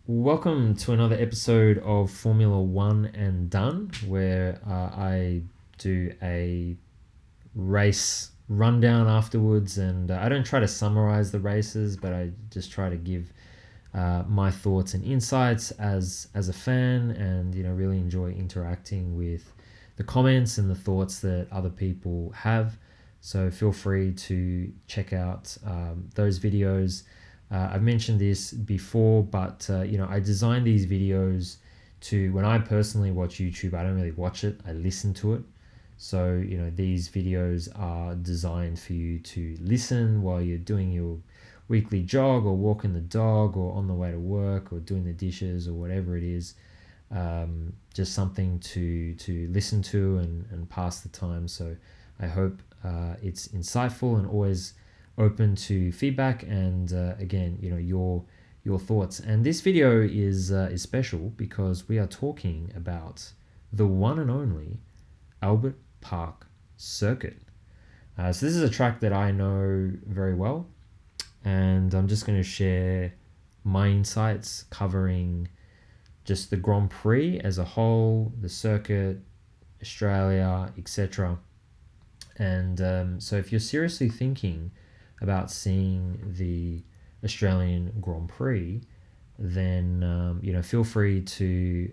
Welcome to another episode of Formula One and Done, where I do a race rundown afterwards, and I don't try to summarize the races, but I just try to give my thoughts and insights as a fan, and really enjoy interacting with the comments and the thoughts that other people have. So feel free to check out those videos. I've mentioned this before, but I design these videos to when I personally watch YouTube. I don't really watch it; I listen to it. So these videos are designed for you to listen while you're doing your weekly jog or walking the dog or on the way to work or doing the dishes or whatever it is. Just something to listen to and pass the time. So I hope it's insightful and always open to feedback and again your thoughts. And this video is special because we are talking about the one and only Albert Park Circuit. So this is a track that I know very well, and I'm just going to share my insights covering just the Grand Prix as a whole, the circuit, Australia, etc. And so if you're seriously thinking about seeing the Australian Grand Prix, then feel free to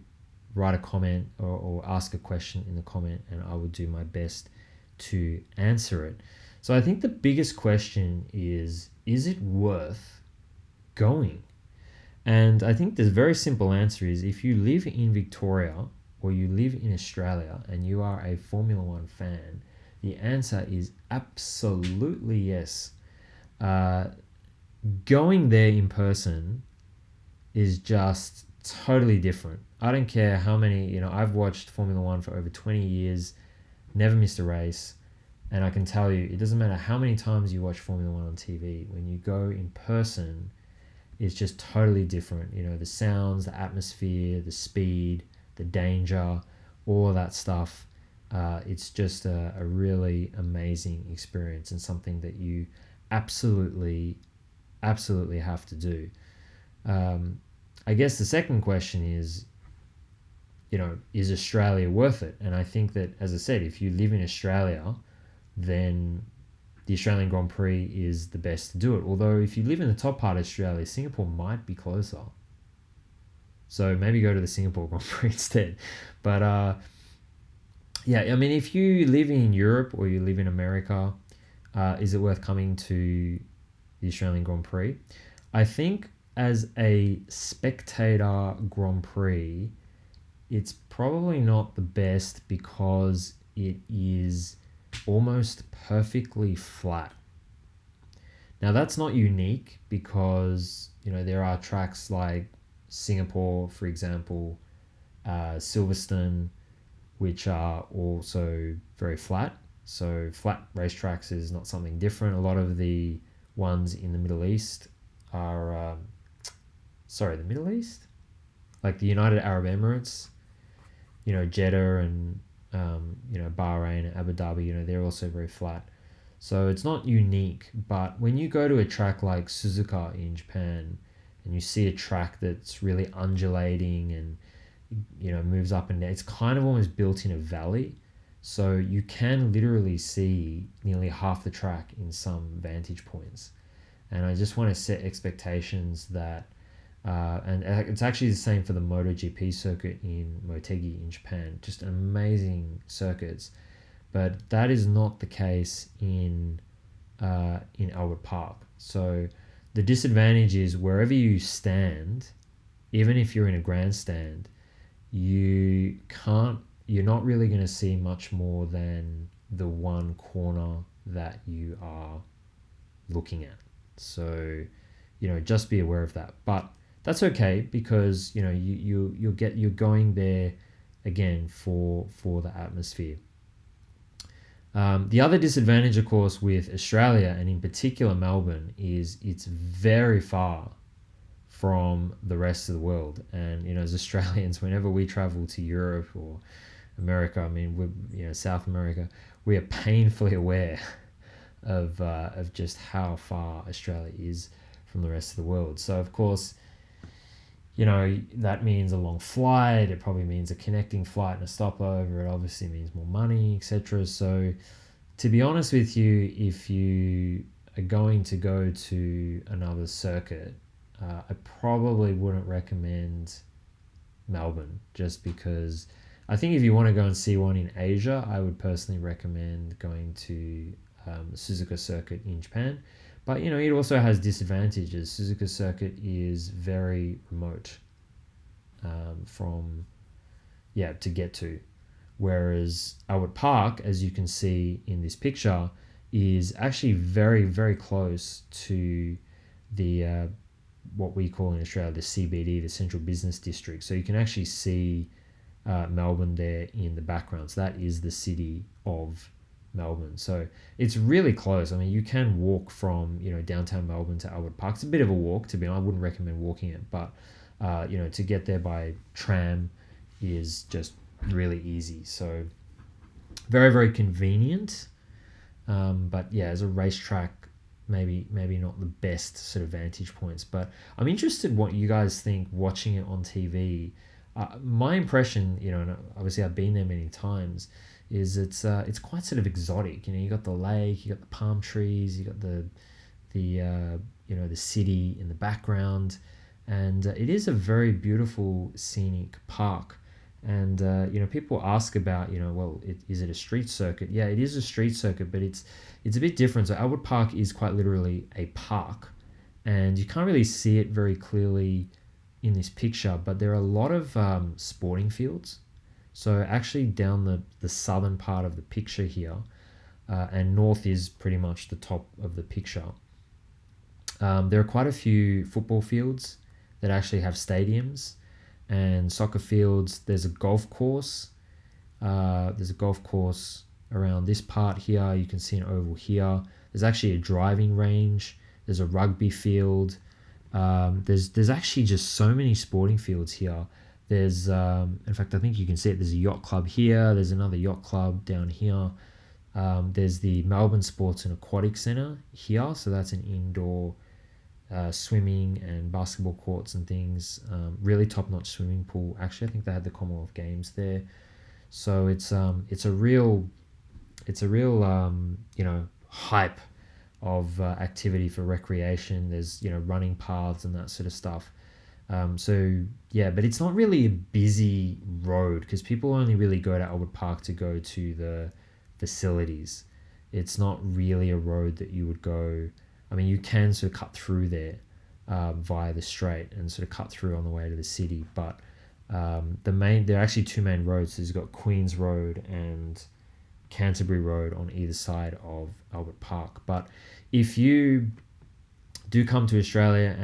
write a comment or ask a question in the comment, and I will do my best to answer it. So I think the biggest question is it worth going? And I think the very simple answer is if you live in Victoria or you live in Australia and you are a Formula One fan, the answer is absolutely yes. Going there in person is just totally different. I don't care how many, I've watched Formula One for over 20 years, never missed a race. And I can tell you, it doesn't matter how many times you watch Formula One on TV, when you go in person, it's just totally different. The sounds, the atmosphere, the speed, the danger, all of that stuff. It's just a really amazing experience and something that you absolutely have to do. I guess the second question is Australia worth it? And I think that, as I said, if you live in Australia, then the Australian Grand Prix is the best to do it. Although if you live in the top part of Australia, Singapore might be closer. So maybe go to the Singapore Grand Prix instead. But if you live in Europe or you live in America, is it worth coming to the Australian Grand Prix? I think as a spectator Grand Prix, it's probably not the best because it is almost perfectly flat. Now that's not unique because there are tracks like Singapore, for example, Silverstone, which are also very flat. So flat racetracks is not something different. A lot of the ones in the Middle East are the Middle East, like the United Arab Emirates, Jeddah and Bahrain, Abu Dhabi, they're also very flat. So it's not unique, but when you go to a track like Suzuka in Japan and you see a track that's really undulating and moves up and down, it's kind of almost built in a valley. So you can literally see nearly half the track in some vantage points. And I just want to set expectations that and it's actually the same for the MotoGP circuit in Motegi in Japan. Just amazing circuits, but that is not the case in Albert Park. So the disadvantage is wherever you stand, even if you're in a grandstand, you're not really going to see much more than the one corner that you are looking at. So just be aware of that. But that's okay because you're going there again for the atmosphere. The other disadvantage, of course, with Australia and in particular Melbourne is it's very far from the rest of the world. And as Australians, whenever we travel to Europe or America, South America, we are painfully aware of just how far Australia is from the rest of the world. So of course, that means a long flight. It probably means a connecting flight and a stopover. It obviously means more money, etc. So, to be honest with you, if you are going to go to another circuit, I probably wouldn't recommend Melbourne, just because I think if you want to go and see one in Asia, I would personally recommend going to the Suzuka circuit in Japan. But it also has disadvantages. Suzuka circuit is very remote from to get to, whereas Albert Park, as you can see in this picture, is actually very very close to the what we call in Australia the CBD, the Central Business District. So you can actually see Melbourne there in the background. So that is the city of Melbourne. So it's really close. I mean, you can walk from downtown Melbourne to Albert Park. It's a bit of a walk, to be honest. I wouldn't recommend walking it, but to get there by tram is just really easy. So very very convenient. But yeah, as a racetrack, maybe not the best sort of vantage points. But I'm interested what you guys think watching it on TV. My impression, and obviously I've been there many times, is it's quite sort of exotic. You got the lake, you got the palm trees, you got the city in the background, and it is a very beautiful scenic park. And people ask about well, is it a street circuit? Yeah, it is a street circuit, but it's a bit different. So Albert Park is quite literally a park, and you can't really see it very clearly in this picture, but there are a lot of sporting fields. So actually down the southern part of the picture here, and north is pretty much the top of the picture. There are quite a few football fields that actually have stadiums and soccer fields. There's a golf course. There's a golf course around this part here. You can see an oval here. There's actually a driving range. There's a rugby field. There's actually just so many sporting fields here. There's in fact, I think you can see it. There's a yacht club here. There's another yacht club down here. There's the Melbourne Sports and Aquatic Centre here. So that's an indoor swimming and basketball courts and things. Really top-notch swimming pool. Actually, I think they had the Commonwealth Games there. So it's a real hype of activity for recreation. There's running paths and that sort of stuff. But it's not really a busy road because people only really go to Albert Park to go to the facilities. It's not really a road that you would go. I mean, you can sort of cut through there via the straight and sort of cut through on the way to the city. But there are actually two main roads. So you've got Queen's Road and Canterbury Road on either side of Albert Park. But if you do come to Australia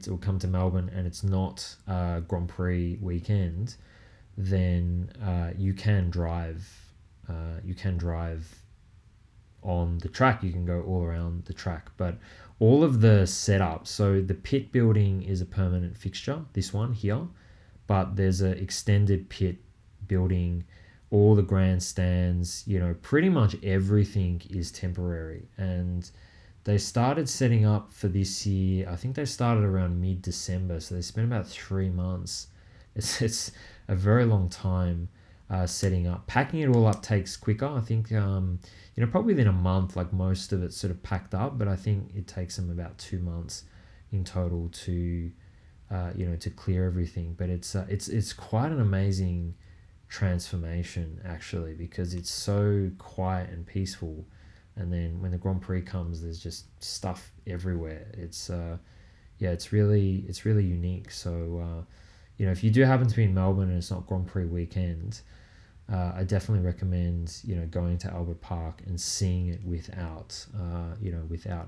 or come to Melbourne and it's not Grand Prix weekend, then you can drive. On the track. You can go all around the track, but all of the setup, so the pit building is a permanent fixture, this one here, but there's an extended pit building, all the grandstands, pretty much everything is temporary. And they started setting up for this year, I think they started around mid-December, so they spent about 3 months. It's a very long time setting up. Packing it all up takes quicker. I think probably within a month, like most of it's sort of packed up, but I think it takes them about 2 months in total to to clear everything. But it's quite an amazing transformation actually, because it's so quiet and peaceful, and then when the Grand Prix comes, there's just stuff everywhere. It's really unique. So if you do happen to be in Melbourne and it's not Grand Prix weekend, I definitely recommend going to Albert Park and seeing it without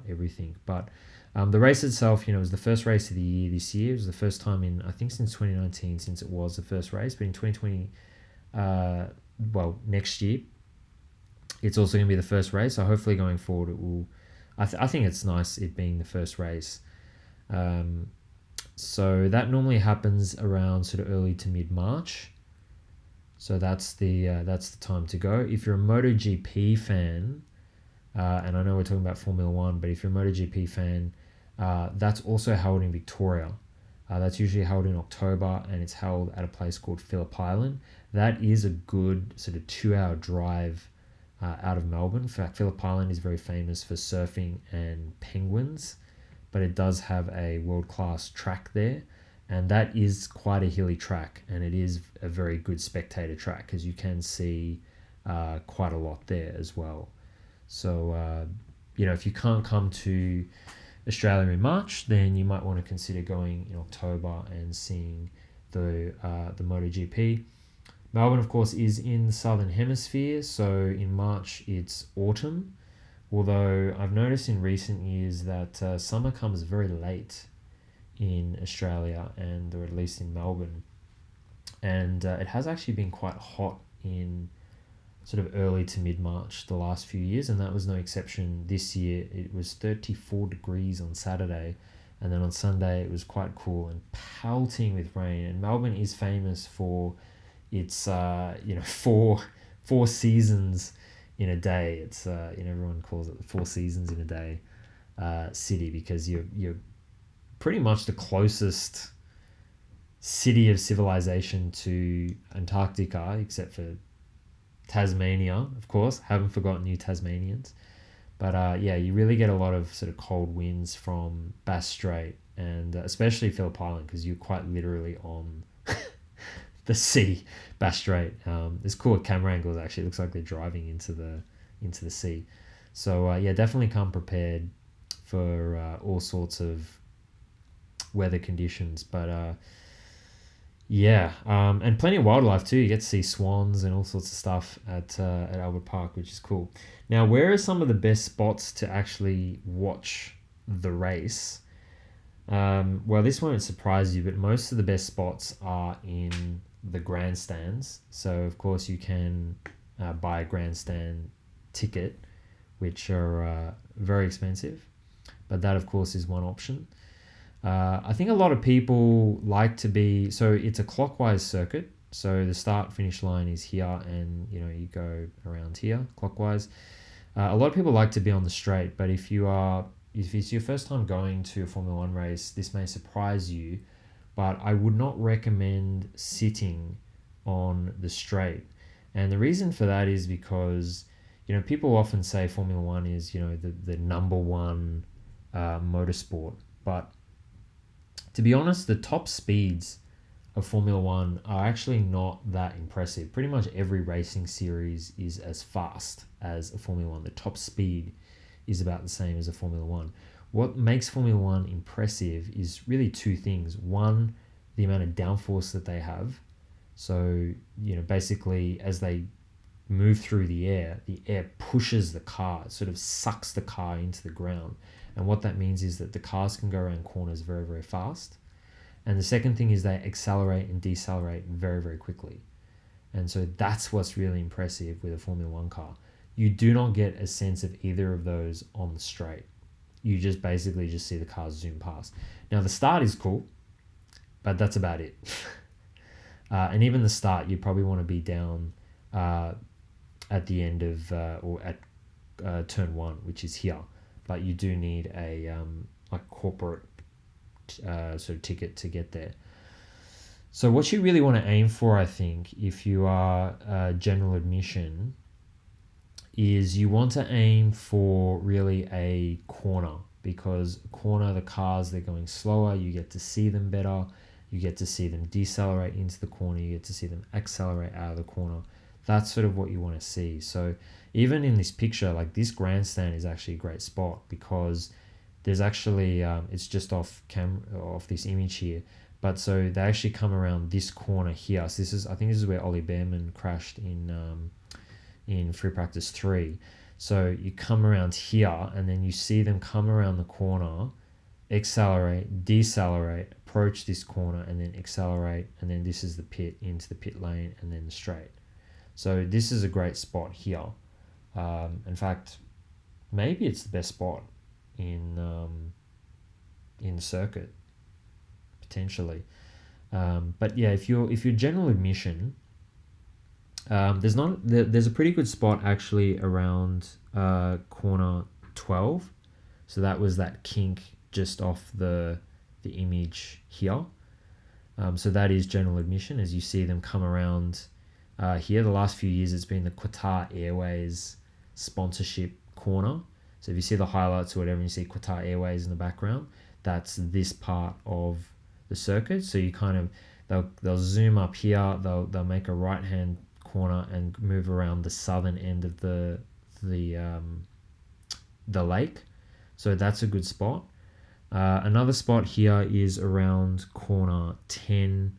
everything. But the race itself, was the first race of the year this year. It was the first time in, I think, since 2019 since it was the first race. But in 2020, next year, it's also going to be the first race. So hopefully going forward it will. I think it's nice it being the first race. So that normally happens around sort of early to mid-March. So that's the time to go. If you're a MotoGP fan, and I know we're talking about Formula One, but if you're a MotoGP fan, that's also held in Victoria. That's usually held in October, and it's held at a place called Phillip Island. That is a good sort of 2 hour drive out of Melbourne. In fact, Phillip Island is very famous for surfing and penguins, but it does have a world-class track there, and that is quite a hilly track, and it is a very good spectator track because you can see quite a lot there as well. So, if you can't come to Australia in March, then you might want to consider going in October and seeing the MotoGP. Melbourne, of course, is in the Southern Hemisphere, so in March it's autumn. Although I've noticed in recent years that summer comes very late in Australia, or at least in Melbourne. And it has actually been quite hot in sort of early to mid-March the last few years, and that was no exception this year. It was 34 degrees on Saturday, and then on Sunday it was quite cool and pelting with rain. And Melbourne is famous for its four seasons in a day. It's everyone calls it the 4 seasons in a day city, because you're pretty much the closest city of civilization to Antarctica, except for Tasmania, of course. Haven't forgotten you Tasmanians. But you really get a lot of sort of cold winds from Bass Strait, and especially Phillip Island, because you're quite literally on the sea, Bass Strait. It's cool at camera angles, actually. It looks like they're driving into the sea. So definitely come prepared for all sorts of weather conditions. But and plenty of wildlife too. You get to see swans and all sorts of stuff at Albert Park, which is cool. Now, where are some of the best spots to actually watch the race? Well, this won't surprise you, but most of the best spots are in the grandstands. So, of course, you can buy a grandstand ticket, which are very expensive. But that, of course, is one option. I think a lot of people like to be... So, it's a clockwise circuit. So, the start-finish line is here, and, you go around here clockwise. A lot of people like to be on the straight, but if it's your first time going to a Formula One race, this may surprise you, but I would not recommend sitting on the straight. And the reason for that is because, people often say Formula One is, the number one motorsport. But to be honest, the top speeds of Formula One are actually not that impressive. Pretty much every racing series is as fast as a Formula One. The top speed is about the same as a Formula One. What makes Formula One impressive is really two things. One, the amount of downforce that they have. So, basically as they move through the air pushes the car, it sort of sucks the car into the ground. And what that means is that the cars can go around corners very, very fast. And the second thing is they accelerate and decelerate very, very quickly. And so that's what's really impressive with a Formula One car. You do not get a sense of either of those on the straight. You just basically just see the cars zoom past. Now, the start is cool, but that's about it. And even the start, you probably want to be down at the end of, or at turn one, which is here. But you do need a corporate sort of ticket to get there. So what you really want to aim for, I think, if you are general admission, is you want to aim for really a corner, because corner, the cars, they're going slower, you get to see them better, you get to see them decelerate into the corner, you get to see them accelerate out of the corner. That's sort of what you want to see. So even in this picture, like this grandstand is actually a great spot, because there's actually, it's just off this image here, but so they actually come around this corner here. So I think this is where Ollie Behrman crashed in Free Practice 3. So you come around here, and then you see them come around the corner, accelerate, decelerate, approach this corner, and then accelerate, and then this is the pit, into the pit lane, and then the straight. So this is a great spot here. In fact, maybe it's the best spot in the circuit, potentially. But yeah, if you're general admission, there's a pretty good spot actually around corner 12. So that was that kink just off the image here. So that is general admission as you see them come around here. The last few years it's been the Qatar Airways sponsorship corner. So if you see the highlights or whatever and you see Qatar Airways in the background, that's this part of the circuit. So you kind of they'll zoom up here, they'll make a right hand corner and move around the southern end of the lake. So that's a good spot. Another spot here is around corner 10,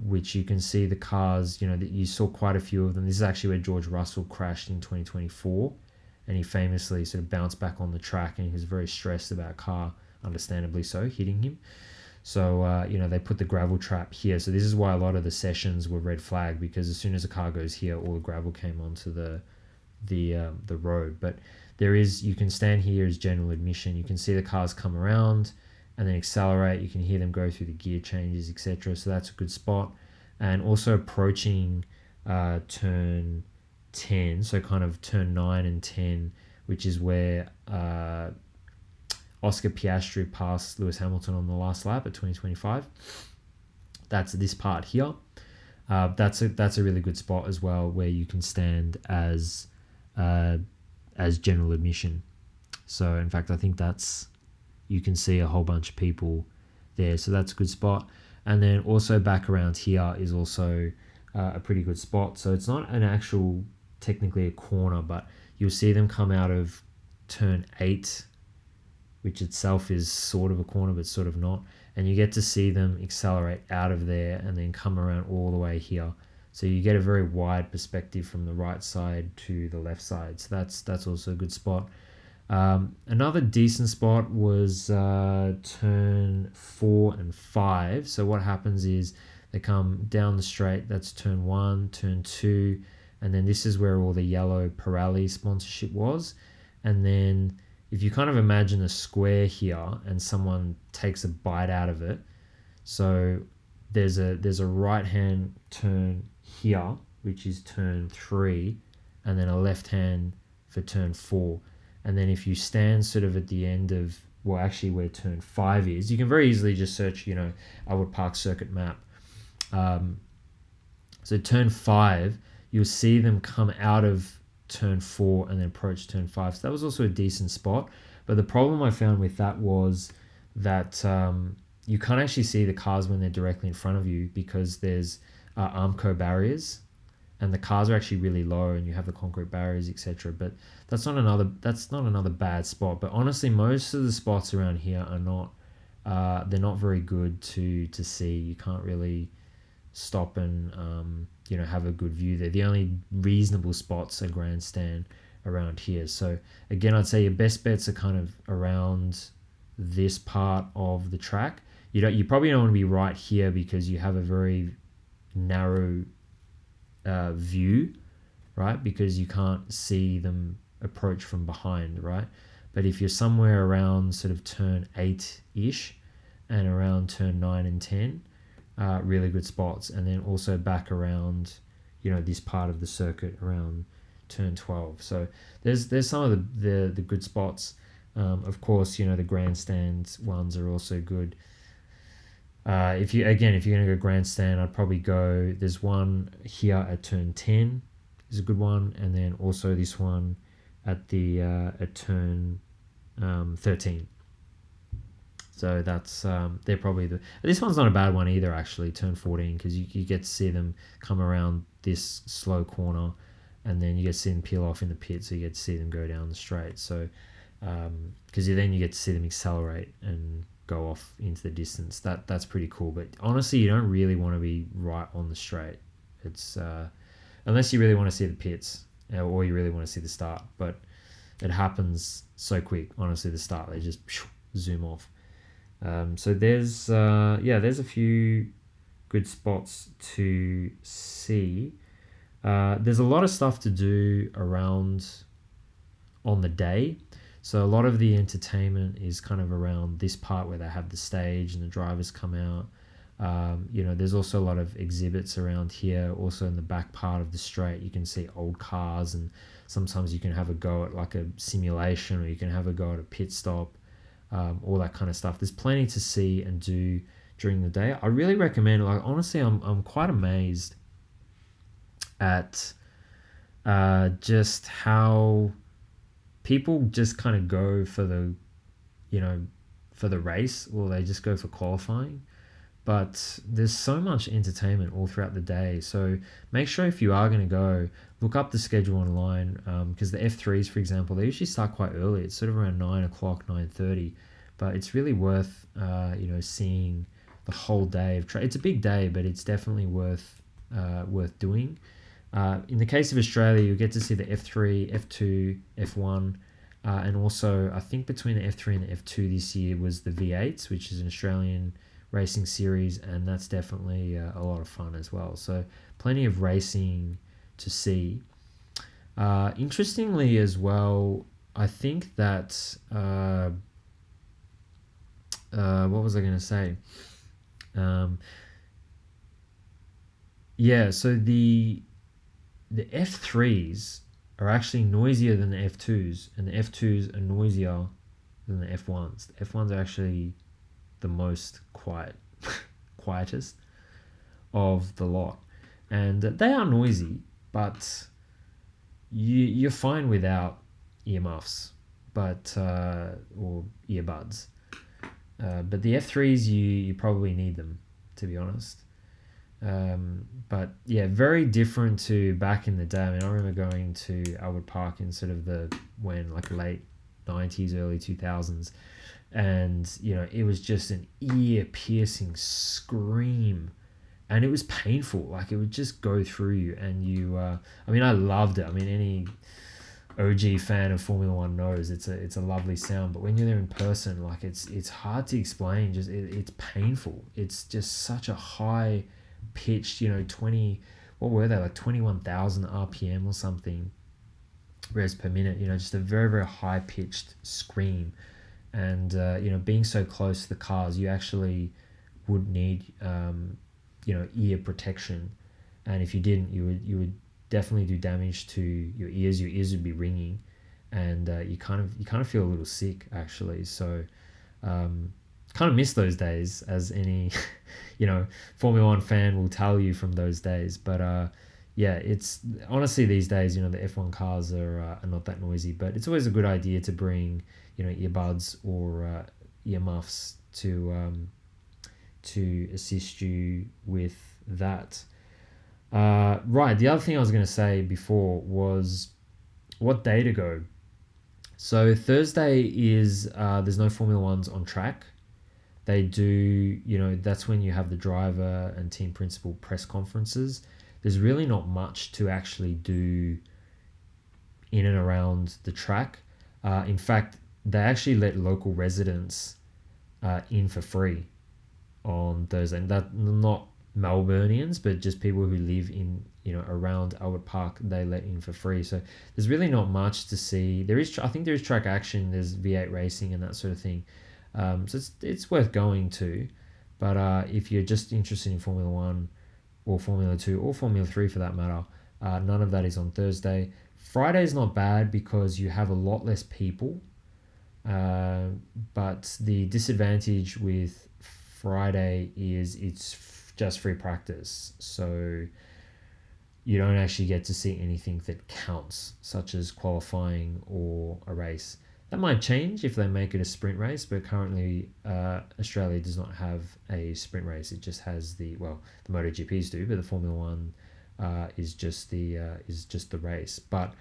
which you can see the cars, that you saw quite a few of them. This is actually where George Russell crashed in 2024, and he famously sort of bounced back on the track, and he was very stressed about a car, understandably so, hitting him. So, they put the gravel trap here. So this is why a lot of the sessions were red flagged, because as soon as a car goes here, all the gravel came onto the road. But you can stand here as general admission. You can see the cars come around and then accelerate. You can hear them go through the gear changes, etc. So that's a good spot. And also approaching turn 10, so kind of turn 9 and 10, which is where Oscar Piastri passed Lewis Hamilton on the last lap at 2025. That's this part here. That's a really good spot as well, where you can stand as general admission. So in fact, I think you can see a whole bunch of people there. So that's a good spot. And then also back around here is also a pretty good spot. So it's not technically a corner, but you'll see them come out of turn 8, which itself is sort of a corner, but sort of not. And you get to see them accelerate out of there and then come around all the way here. So you get a very wide perspective from the right side to the left side. So that's also a good spot. Another decent spot was turn 4 and 5. So what happens is they come down the straight. That's turn 1, turn 2, and then this is where all the yellow Pirelli sponsorship was. And then if you kind of imagine a square here and someone takes a bite out of it, so there's a right hand turn here, which is turn 3, and then a left hand for turn 4. And then if you stand sort of at the end of, well, actually where turn 5 is, you can very easily just search, Albert Park circuit map. So turn 5, you'll see them come out of turn 4 and then approach turn 5. So that was also a decent spot. But the problem I found with that was that you can't actually see the cars when they're directly in front of you, because there's Armco barriers, and the cars are actually really low, and you have the concrete barriers, etc. But that's not another bad spot. But honestly, most of the spots around here are not they're not very good to see. You can't really stop and have a good view there. The only reasonable spots are grandstand around here. So again, I'd say your best bets are kind of around this part of the track. You probably don't want to be right here, because you have a very narrow view, right? Because you can't see them approach from behind, right? But if you're somewhere around sort of turn 8-ish and around turn 9 and 10, really good spots. And then also back around, this part of the circuit around turn 12. So there's some of the good spots. Of course, the grandstand ones are also good. If you're going to go grandstand, I'd probably go, there's one here at turn 10 is a good one, and then also this one at turn 13. So that's they're probably this one's not a bad one either, actually, turn 14, because you get to see them come around this slow corner, and then you get to see them peel off in the pit, so you get to see them go down the straight. So because then you get to see them accelerate and go off into the distance. That's pretty cool. But honestly, you don't really want to be right on the straight. It's unless you really want to see the pits, or you really want to see the start. But it happens so quick. Honestly, the start, they just zoom off. So there's a few good spots to see. There's a lot of stuff to do around on the day. So a lot of the entertainment is kind of around this part where they have the stage and the drivers come out. There's also a lot of exhibits around here. Also in the back part of the straight, you can see old cars, and sometimes you can have a go at like a simulation, or you can have a go at a pit stop, all that kind of stuff. There's plenty to see and do during the day. I really recommend it. Like honestly, I'm quite amazed at just how people just kind of go for the you know for the race, or they just go for qualifying. But there's so much entertainment all throughout the day. So make sure if you are going to go, look up the schedule online, because the F3s, for example, they usually start quite early. It's sort of around 9 o'clock, 9:30, but it's really worth seeing the whole day of it's a big day, but it's definitely worth doing. In the case of Australia, you get to see the F3, F2, F1, and also I think between the F3 and the F2 this year was the V8s, which is an Australian racing series, and that's definitely a lot of fun as well. So plenty of racing to see. Interestingly as well, I think that what was I going to say? Yeah, so the F3s are actually noisier than the F2s, and the F2s are noisier than the F1s. The F1s are actually the most quietest of the lot, and they are noisy, but you're fine without earmuffs, but or earbuds. But the F3s, you probably need them, to be honest. But yeah, very different to back in the day. I mean, I remember going to Albert Park in sort of like late 90s, early 2000s, and it was just an ear piercing scream, and it was painful. Like it would just go through you, and I mean, I loved it. I mean, any OG fan of Formula One knows it's a lovely sound, but when you're there in person, like it's hard to explain. Just it's painful. It's just such a high pitched, 20, what were they, like 21,000 RPM or something, revs per minute. Just a very very high pitched scream, and being so close to the cars, you actually would need ear protection, and if you didn't, you would definitely do damage to your ears. Your ears would be ringing, and you kind of feel a little sick actually. So kind of miss those days, as any Formula One fan will tell you from those days. But yeah, it's honestly these days, the F1 cars are not that noisy, but it's always a good idea to bring earbuds or earmuffs to assist you with that. Right, the other thing I was going to say before was what day to go. So Thursday is there's no Formula Ones on track. They do, that's when you have the driver and team principal press conferences. There's really not much to actually do in and around the track. In fact, they actually let local residents in for free on Thursday. And that not Melburnians, but just people who live in around Albert Park, they let in for free. So there's really not much to see. I think there is track action. There's V8 racing and that sort of thing. So it's worth going to, but if you're just interested in Formula 1 or Formula 2 or Formula 3 for that matter, none of that is on Thursday. Friday is not bad because you have a lot less people, but the disadvantage with Friday is it's just free practice, so you don't actually get to see anything that counts, such as qualifying or a race. That might change if they make it a sprint race, but currently Australia does not have a sprint race. It just has the MotoGPs do, but the Formula One is just the race. But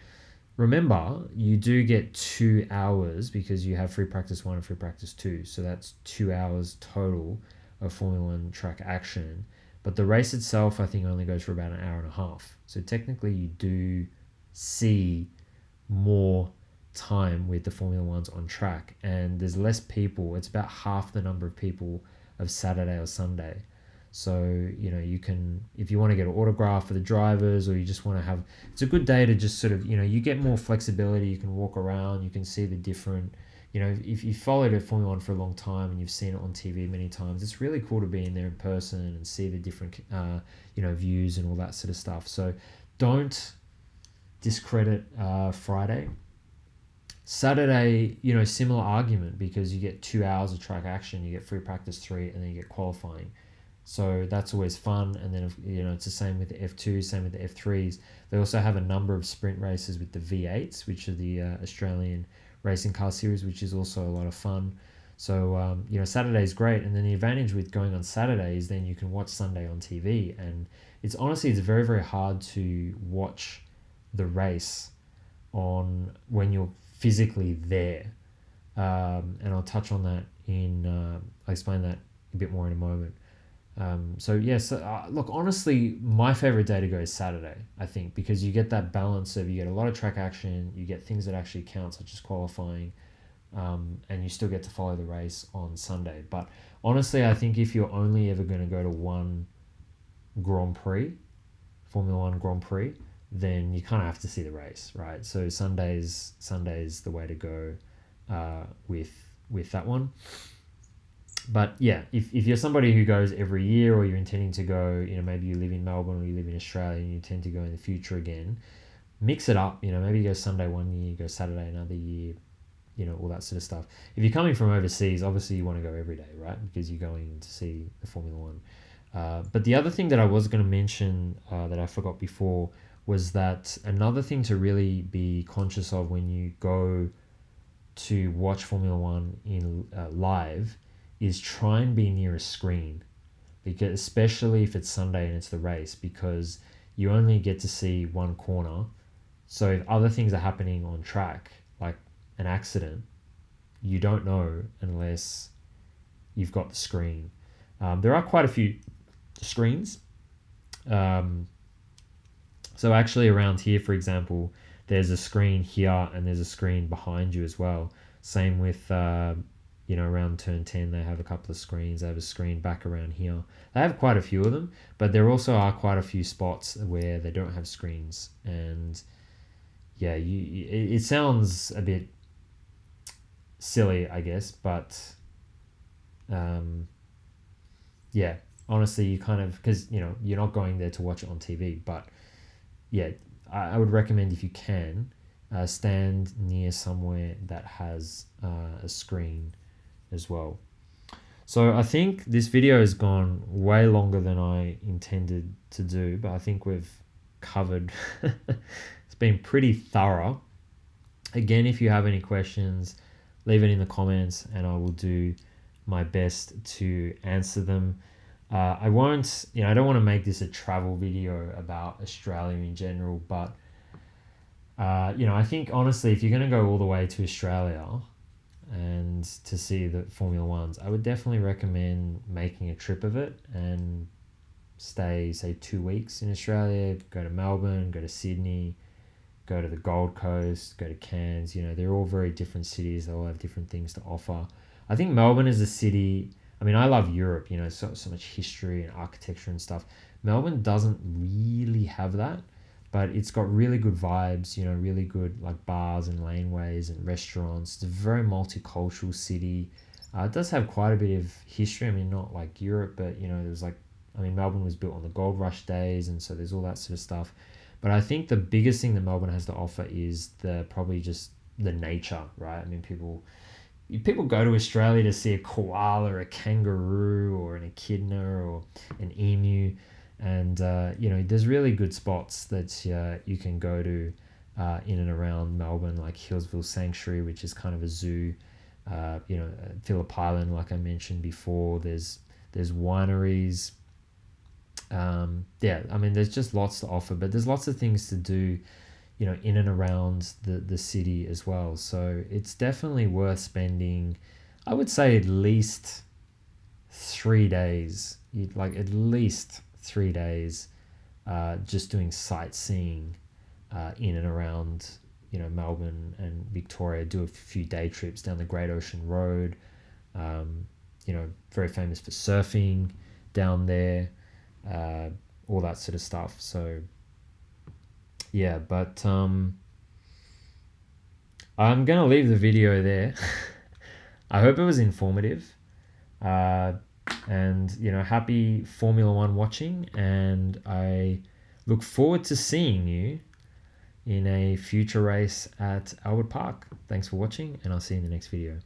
remember, you do get 2 hours because you have free practice 1 and free practice 2, so that's 2 hours total of Formula One track action. But the race itself, I think, only goes for about an hour and a half. So technically, you do see more time with the Formula Ones on track, and there's less people. It's about half the number of people of Saturday or Sunday. So you can, if you want to get an autograph for the drivers, or you just want to have, it's a good day to just sort of you get more flexibility. You can walk around, you can see the different, if you followed a Formula One for a long time and you've seen it on TV many times, it's really cool to be in there in person and see the different views and all that sort of stuff. So don't discredit Friday. Saturday, similar argument because you get 2 hours of track action, you get free practice 3, and then you get qualifying. So that's always fun. And then, it's the same with the F2, same with the F3s. They also have a number of sprint races with the V8s, which are the Australian Racing Car Series, which is also a lot of fun. So, Saturday's great. And then the advantage with going on Saturday is then you can watch Sunday on TV. And it's very, very hard to watch the race when you're physically there. And I'll touch on that I'll explain that a bit more in a moment. Look, honestly, my favorite day to go is Saturday, I think, because you get that balance of, you get a lot of track action, you get things that actually count, such as qualifying, and you still get to follow the race on Sunday. But honestly, I think if you're only ever going to go to one Grand Prix, Formula One Grand Prix, then you kind of have to see the race, right? So Sunday's the way to go with that one. But yeah, if you're somebody who goes every year, or you're intending to go, maybe you live in Melbourne or you live in Australia and you tend to go in the future again, mix it up. Maybe you go Sunday one year, you go Saturday another year, all that sort of stuff. If you're coming from overseas, obviously you want to go every day, right? Because you're going to see the Formula One. But the other thing that I was going to mention that I forgot before was that another thing to really be conscious of when you go to watch Formula One in live is try and be near a screen, because especially if it's Sunday and it's the race, because you only get to see one corner. So if other things are happening on track, like an accident, you don't know unless you've got the screen. There are quite a few screens. So actually around here, for example, there's a screen here and there's a screen behind you as well. Same with, around turn 10, they have a couple of screens. They have a screen back around here. They have quite a few of them, but there also are quite a few spots where they don't have screens. And yeah, it sounds a bit silly, I guess, but yeah, honestly, you kind of, because, you're not going there to watch it on TV, but yeah, I would recommend, if you can, stand near somewhere that has a screen as well. So I think this video has gone way longer than I intended to do, but I think we've covered it's been pretty thorough. Again, if you have any questions, leave it in the comments and I will do my best to answer them. I won't, I don't want to make this a travel video about Australia in general, but I think honestly, if you're going to go all the way to Australia and to see the Formula Ones, I would definitely recommend making a trip of it and stay, say, 2 weeks in Australia. Go to Melbourne, go to Sydney, go to the Gold Coast, go to Cairns. They're all very different cities. They all have different things to offer. I think Melbourne is a city. I mean, I love Europe, so much history and architecture and stuff. Melbourne doesn't really have that, but it's got really good vibes, really good like bars and laneways and restaurants. It's a very multicultural city. It does have quite a bit of history. I mean, not like Europe, but, Melbourne was built on the gold rush days, and so there's all that sort of stuff. But I think the biggest thing that Melbourne has to offer is probably just the nature, right? I mean, people go to Australia to see a koala, a kangaroo, or an echidna, or an emu. And, there's really good spots that you can go to in and around Melbourne, like Hillsville Sanctuary, which is kind of a zoo. Phillip Island, like I mentioned before. There's wineries. There's just lots to offer, but there's lots of things to do, in and around the city as well. So it's definitely worth spending, I would say, at least 3 days. At least 3 days just doing sightseeing in and around, Melbourne and Victoria. Do a few day trips down the Great Ocean Road. Very famous for surfing down there. All that sort of stuff. So yeah, but I'm gonna leave the video there. I hope it was informative, and happy Formula One watching, and I look forward to seeing you in a future race at Albert Park. Thanks for watching, and I'll see you in the next video.